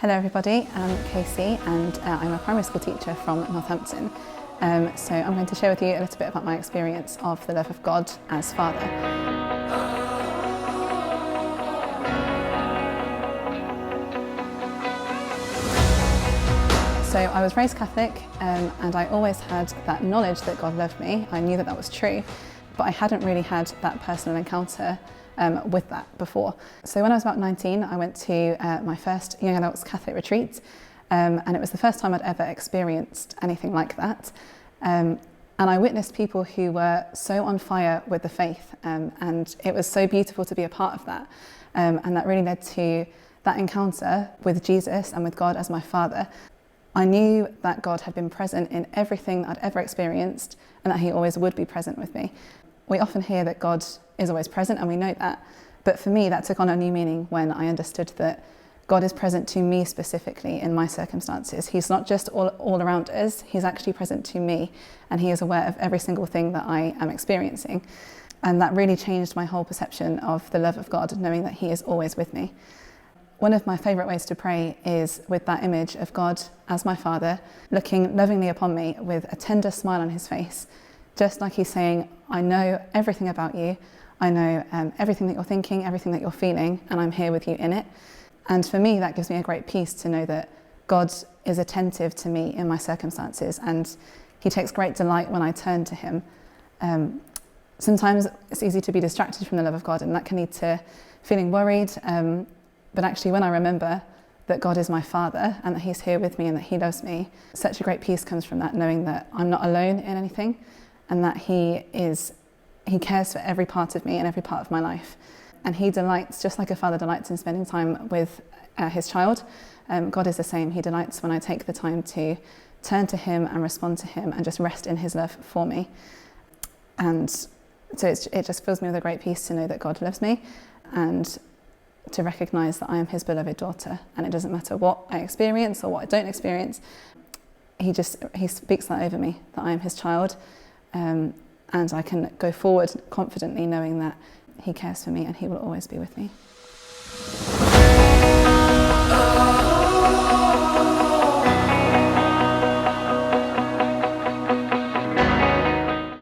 Hello everybody, I'm Kacey and I'm a primary school teacher from Northampton. So I'm going to share with you a little bit about my experience of the love of God as Father. So I was raised Catholic and I always had that knowledge that God loved me. I knew that that was true, but I hadn't really had that personal encounter with that before. So when I was about 19, I went to my first young adults Catholic retreat, and it was the first time I'd ever experienced anything like that. And I witnessed people who were so on fire with the faith, and it was so beautiful to be a part of that. And that really led to that encounter with Jesus and with God as my Father. I knew that God had been present in everything that I'd ever experienced and that He always would be present with me. We often hear that God is always present, and we know that. But for me, that took on a new meaning when I understood that God is present to me specifically in my circumstances. He's not just all around us, He's actually present to me, and He is aware of every single thing that I am experiencing. And that really changed my whole perception of the love of God, knowing that He is always with me. One of my favourite ways to pray is with that image of God as my Father, looking lovingly upon me with a tender smile on His face, just like He's saying, I know everything about you, I know everything that you're thinking, everything that you're feeling, and I'm here with you in it. And for me, that gives me a great peace to know that God is attentive to me in my circumstances, and He takes great delight when I turn to Him. Sometimes it's easy to be distracted from the love of God, and that can lead to feeling worried. But actually, when I remember that God is my Father and that He's here with me and that He loves me, such a great peace comes from that, knowing that I'm not alone in anything and that He cares for every part of me and every part of my life. And He delights, just like a father delights in spending time with his child, God is the same. He delights when I take the time to turn to Him and respond to Him and just rest in His love for me. And so it just fills me with a great peace to know that God loves me and to recognise that I am His beloved daughter, and it doesn't matter what I experience or what I don't experience. He speaks that over me, that I am His child, and I can go forward confidently knowing that He cares for me and He will always be with me.